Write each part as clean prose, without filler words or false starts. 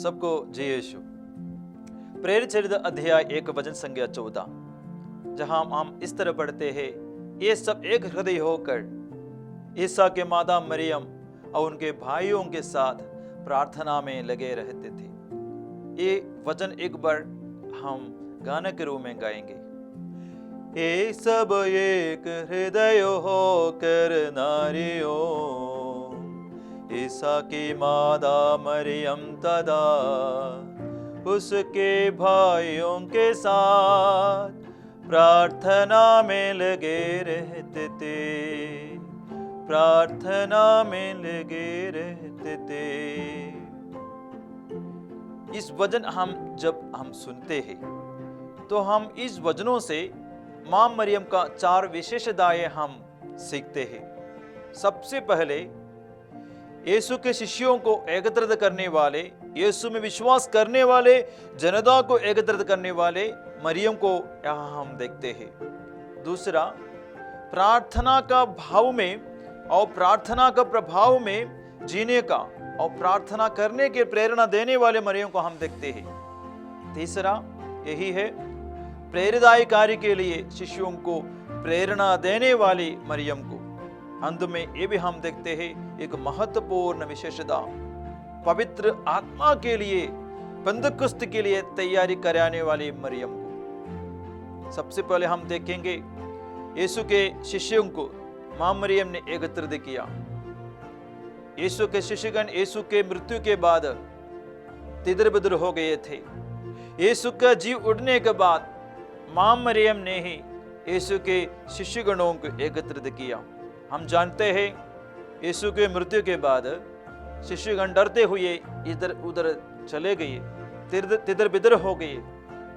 सबको जय यीशु। प्रेरित चरित्र अध्याय 1 वचन संख्या 14, जहां हम इस तरह पढ़ते हैं, ये सब एक हृदय होकर ईसा के माता मरियम और उनके भाइयों के साथ प्रार्थना में लगे रहते थे। ये वचन एक बार हम गाने के रूप में गाएंगे। ये सब एक हृदय होकर नारियों ईसा की माता मरियम तथा उसके भाइयों के साथ प्रार्थना में लगे रहते थे, प्रार्थना में लगे रहते थे। इस वचन जब हम सुनते हैं तो हम इस वचनों से मां मरियम का 4 विशेषताएं हम सीखते हैं। सबसे पहले यीशु के शिष्यों को एकत्रित करने वाले, यीशु में विश्वास करने वाले जनता को एकत्रित करने वाले मरियम को यहाँ हम देखते हैं। दूसरा, प्रार्थना का भाव में और प्रार्थना का प्रभाव में जीने का और प्रार्थना करने की प्रेरणा देने वाले मरियम को हम देखते हैं। तीसरा यही है, प्रेरिताई कार्य के लिए शिष्यों को प्रेरणा देने वाली मरियम को। अंत में ये भी हम देखते हैं एक महत्वपूर्ण विशेषता, पवित्र आत्मा के लिए पेंतकुस्त के लिए तैयारी कराने वाली मरियम को। सबसे पहले हम देखेंगे यीशु के शिष्यों को मां मरियम ने एकत्रित किया। यीशु के शिष्यगण यीशु के मृत्यु के बाद तिदर बिदर हो गए थे। यीशु का जीव उठने के बाद मां मरियम ने ही यीशु के शिष्यगणों को एकत्रित किया। हम जानते हैं यीशु के मृत्यु के बाद शिष्यगण डरते हुए इधर उधर चले गए, तिदर बिदर हो गए।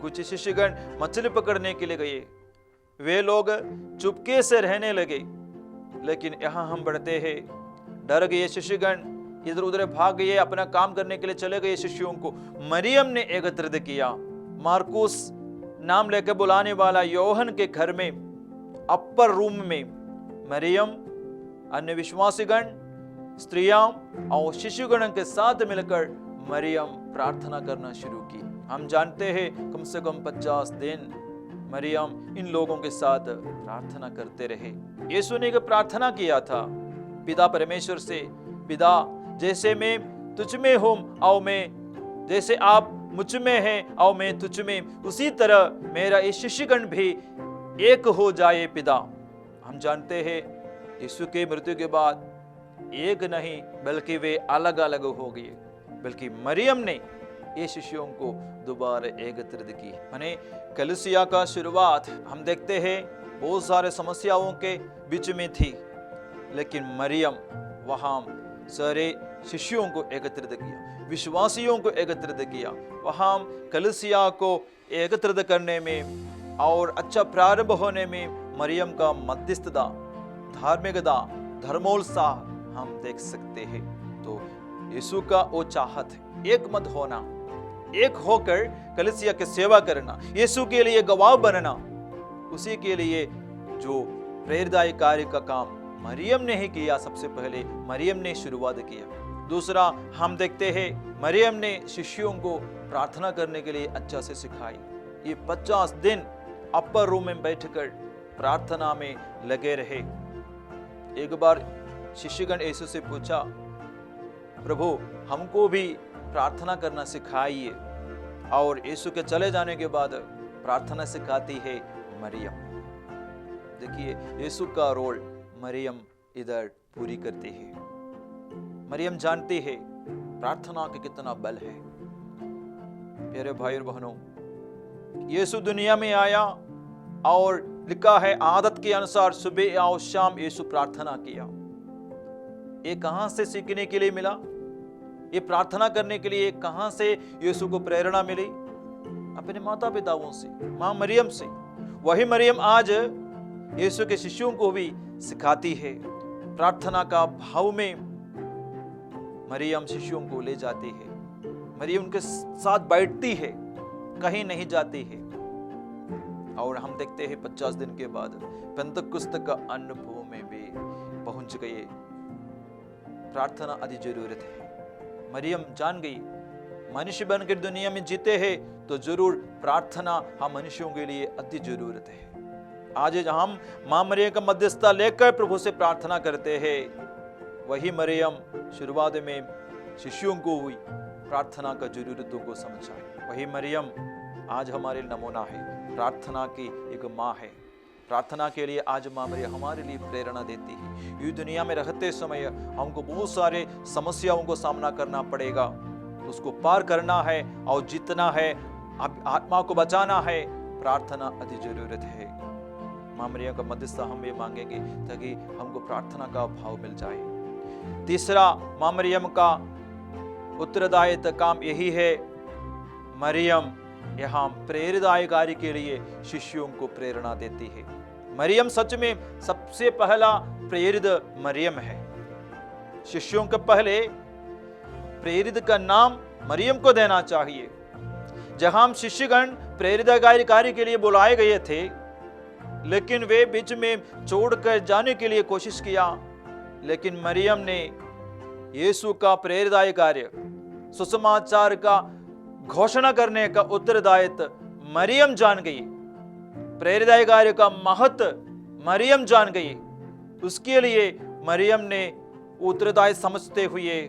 कुछ शिष्यगण मछली पकड़ने के लिए गए, वे लोग चुपके से रहने लगे। लेकिन यहाँ हम बढ़ते हैं, डर गए शिष्यगण, इधर उधर भाग गए, अपना काम करने के लिए चले गए। शिष्यों को मरियम ने एकत्रित किया। मार्कुस नाम लेकर बुलाने वाला योहन के घर में अपर रूम में मरियम, अन्य विश्वासीगण, स्त्रियां और शिशुगण के साथ मिलकर मरियम प्रार्थना करना शुरू की। हम जानते हैं कम से कम 50 दिन मरियम इन लोगों के साथ प्रार्थना करते रहे। यीशु ने एक प्रार्थना किया था पिता परमेश्वर से, पिता जैसे मैं तुझ में हूं और मैं, जैसे आप मुझ में हैं और मैं तुझ में, उसी तरह मेरा ये शिष्यगण भी एक हो जाए पिता। हम जानते हैं यीशु के मृत्यु के बाद एक नहीं बल्कि वे अलग अलग हो गए, बल्कि मरियम ने ये शिष्यों को दोबारा एकत्रित की। माने कलीसिया का शुरुआत हम देखते हैं बहुत सारे समस्याओं के बीच में थी, लेकिन मरियम वहां सारे शिष्यों को एकत्रित किया, विश्वासियों को एकत्रित किया। वहां कलीसिया को एकत्रित करने में और अच्छा प्रारंभ होने में मरियम का मध्यस्थता, धार्मिकता, धर्मोत्साह हम देख सकते हैं। तो यीशु का वो चाहत है एक मत होना, एक होकर कलीसिया की सेवा करना, यीशु के लिए गवाह बनना, उसी के लिए जो प्रेरिताई कार्य का काम मरियम ने ही किया। सबसे पहले मरियम ने शुरुआत किया। दूसरा, हम देखते हैं मरियम ने शिष्यों को प्रार्थना करने के लिए अच्छा से सिखाई। ये 50 दिन अपर रूम में बैठकर प्रार्थना में लगे रहे। एक बार शिष्यगण यीशु से पूछा, प्रभु हमको भी प्रार्थना करना सिखाइए। और यीशु के चले जाने के बाद प्रार्थना सिखाती है मरियम। देखिए यीशु का रोल मरियम इधर पूरी करती है। मरियम जानती है प्रार्थना के कितना बल है। प्यारे भाई और बहनों, यीशु दुनिया में आया और लिखा है आदत के अनुसार सुबह और शाम यीशु प्रार्थना किया। ये कहां से सीखने के लिए मिला? ये प्रार्थना करने के लिए कहां से यीशु को प्रेरणा मिली? अपने माता पिताओं से, मां मरियम से। वही मरियम आज यीशु के शिष्यों को भी सिखाती है। प्रार्थना का भाव में मरियम शिष्यों को ले जाती है, मरियम उनके साथ बैठती है, कहीं नहीं जाती है। और हम देखते हैं 50 दिन के बाद पेंतकुस्त का अनुभव में भी पहुंच गए। प्रार्थना अधिक जरूरत है। मरियम जान गई मनुष्य बनकर दुनिया में जीते हैं तो जरूर प्रार्थना हम मनुष्यों के लिए अति जरूरत है। आज हम मां मरियम का मध्यस्थता लेकर प्रभु से प्रार्थना करते हैं। वही मरियम शुरुआत में शिष्यों को हुई प्रार्थना का जरूरतों को समझाए। वही मरियम आज हमारे नमूना है, प्रार्थना की एक माँ है। प्रार्थना के लिए आज मां मरियम हमारे लिए प्रेरणा देती है। ये दुनिया में रहते समय हमको बहुत सारे समस्याओं को सामना करना पड़ेगा, उसको पार करना है और जीतना है, आत्मा को बचाना है। प्रार्थना अति जरूरत है। मां मरियम का मध्यस्थता हम भी मांगेंगे ताकि हमको प्रार्थना का भाव मिल जाए। तीसरा मां मरियम का उत्तरदायित्व काम यही है, मरियम यहाँ प्रेरिताय कार्य के लिए शिष्यों को प्रेरणा देती है। मरियम सच में सबसे पहला प्रेरित मरियम है। शिष्यों के पहले प्रेरित का नाम मरियम को देना चाहिए। जहां शिष्यगण प्रेरित कार्य के लिए बुलाए गए थे, लेकिन वे बीच में छोड़कर जाने के लिए कोशिश किया, लेकिन मरियम ने यीशु का प्रेरित कार्य सुसमाचार का घोषणा करने का उत्तरदायित्व मरियम जान गई। प्रेरित कार्य का महत्व मरियम जान गई। उसके लिए मरियम ने उत्तरदायित्व समझते हुए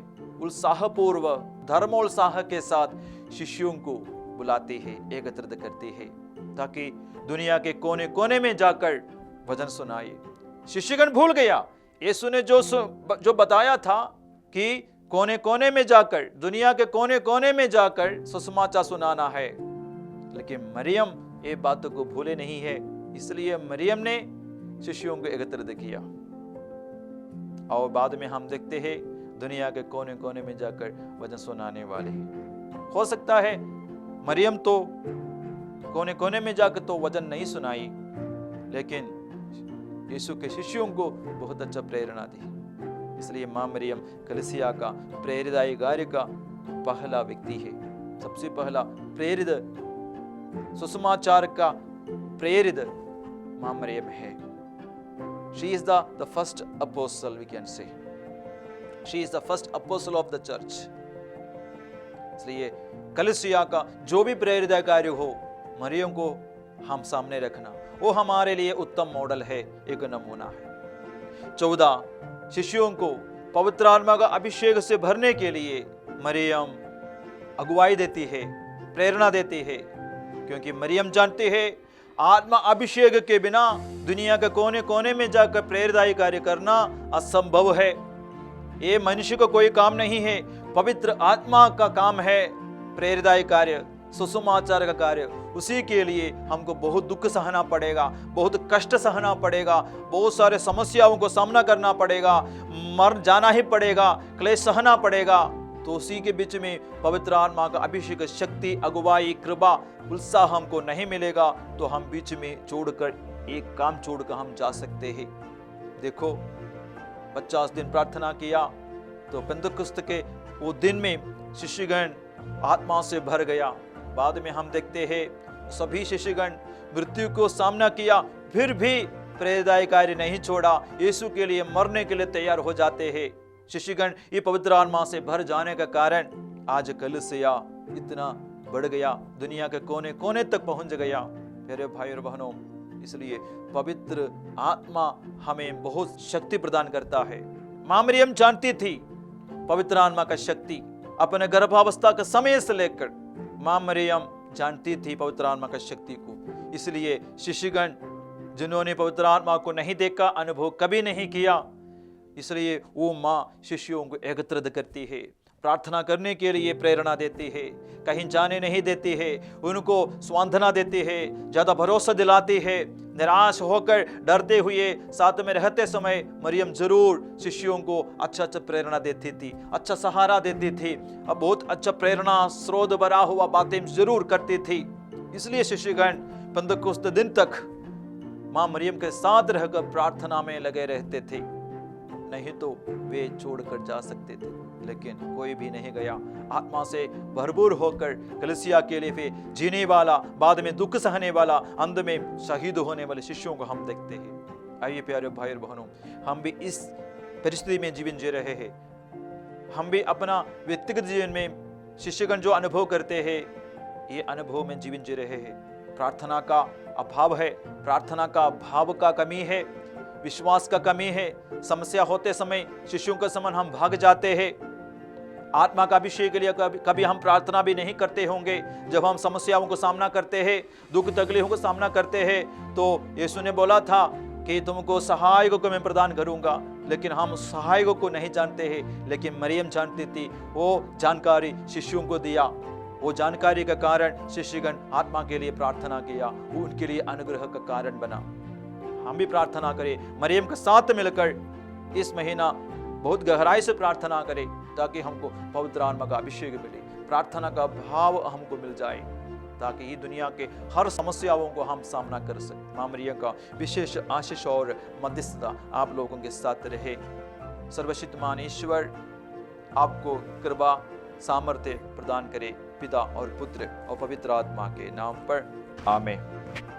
उत्साहपूर्वक धर्मोत्साह के साथ शिष्यों को बुलाती है, एकत्रित करती है, ताकि दुनिया के कोने कोने में जाकर वचन सुनाए। शिष्यगण भूल गया यीशु ने जो बताया था कि कोने कोने में जाकर, दुनिया के कोने कोने में जाकर सुसमाचार सुनाना है, लेकिन मरियम ये बात को भूले नहीं है। इसलिए मरियम ने शिष्यों को एकत्रित किया। और बाद में हम देखते हैं दुनिया के कोने कोने में जाकर वचन सुनाने वाले। हो सकता है मरियम तो कोने कोने में जाकर तो वचन नहीं सुनाई, लेकिन यीशु के शिष्यों को बहुत अच्छा प्रेरणा दी। इसलिए मां मरियम कलीसिया का प्रेरित कार्य का पहला व्यक्ति है। सबसे पहला प्रेरित, सुसमाचार का प्रेरित मां मरियम है। She is the first apostle, we can say. She is the first apostle of the church. इसलिए कलीसिया का जो भी प्रेरित कार्य हो, मरियम को हम सामने रखना, वो हमारे लिए उत्तम मॉडल है, एक नमूना है। 14 शिष्यों को पवित्र आत्मा का अभिषेक से भरने के लिए मरियम अगुवाई देती है, प्रेरणा देती है, क्योंकि मरियम जानती है आत्मा अभिषेक के बिना दुनिया के कोने कोने में जाकर प्रेरित कार्य करना असंभव है। ये मनुष्य का कोई काम नहीं है, पवित्र आत्मा का काम है प्रेरित कार्य, सुसमाचार का कार्य। उसी के लिए हमको बहुत दुख सहना पड़ेगा, बहुत कष्ट सहना पड़ेगा, बहुत सारे समस्याओं को सामना करना पड़ेगा, मर जाना ही पड़ेगा, क्लेश सहना पड़ेगा। तो उसी के बीच में पवित्र आत्मा का अभिषेक, शक्ति, अगुवाई, कृपा, उत्साह हमको नहीं मिलेगा तो हम बीच में छोड़कर, एक काम छोड़कर हम जा सकते हैं। देखो 50 दिन प्रार्थना किया तो पेंतुकुस्त के वो दिन में शिष्यगण आत्मा से भर गया। बाद में हम देखते हैं सभी शिष्यगण मृत्यु को सामना किया, फिर भी प्रेरित कार्य नहीं छोड़ा, यीशु के लिए मरने के लिए तैयार हो जाते हैं। शिष्यगण ये पवित्र आत्मा से भर जाने का कारण आज कलीसिया इतना बढ़ गया, दुनिया के कोने कोने तक पहुंच गया। मेरे भाई और बहनों, इसलिए पवित्र आत्मा हमें बहुत शक्ति प्रदान करता है। मां मरियम जानती थी पवित्र आत्मा का शक्ति। अपने गर्भावस्था के समय से लेकर मां मरियम जानती थी पवित्र आत्मा का शक्ति को। इसलिए शिष्यगण जिन्होंने पवित्र आत्मा को नहीं देखा, अनुभव कभी नहीं किया, इसलिए वो मां शिष्यों को एकत्रित करती है, प्रार्थना करने के लिए प्रेरणा देती है, कहीं जाने नहीं देती है, उनको सांत्वना देती है, ज्यादा भरोसा दिलाती है। निराश होकर डरते हुए साथ में रहते समय मरियम जरूर शिष्यों को अच्छा प्रेरणा देती थी, अच्छा सहारा देती थी, अब बहुत अच्छा प्रेरणा स्रोत भरा हुआ बातें जरूर करती थी। इसलिए शिष्यगण पेंतुकुस्त दिन तक मां मरियम के साथ रहकर प्रार्थना में लगे रहते थे, नहीं तो वे छोड़कर जा सकते थे, लेकिन कोई भी नहीं गया। आत्मा से भरपूर होकर कलीसिया के लिए फिर जीने वाला, बाद में दुख सहने वाला, अंत में शहीद होने वाले शिष्यों को हम देखते हैं। आइए प्यारे भाई और बहनों, हम भी इस परिस्थिति में जीवन जी रहे हैं। हम भी अपना व्यक्तिगत जीवन में शिष्यगण जो अनुभव करते हैं, ये अनुभव में जीवन जी रहे हैं। प्रार्थना का अभाव है, प्रार्थना का भाव का कमी है, विश्वास का कमी है। समस्या होते समय शिष्यों के समान हम भाग जाते हैं। आत्मा का अभिषेक के लिए कभी हम प्रार्थना भी नहीं करते होंगे। जब हम समस्याओं को सामना करते हैं, दुख तकलीफों को सामना करते हैं, तो यीशु ने बोला था कि तुमको सहायकों को मैं प्रदान करूंगा, लेकिन हम सहायकों को नहीं जानते हैं। लेकिन मरियम जानती थी, वो जानकारी शिष्यों को दिया। वो जानकारी का कारण शिष्यगण आत्मा के लिए प्रार्थना किया, वो उनके लिए अनुग्रह का कारण बना। हम भी प्रार्थना करें, मरियम के साथ मिलकर इस महीना बहुत गहराई से प्रार्थना करें, ताकि हमको पवित्र आत्मा का अभिषेक मिले, प्रार्थना का भाव हमको मिल जाए, ताकि ये दुनिया के हर समस्याओं को हम सामना कर सकें। मां मरियम का विशेष आशीष और मध्यस्थता आप लोगों के साथ रहे। सर्वशक्तिमान ईश्वर आपको कृपा सामर्थ्य प्रदान करे, पिता और पुत्र और पवित्र आत्मा के नाम पर, आमीन।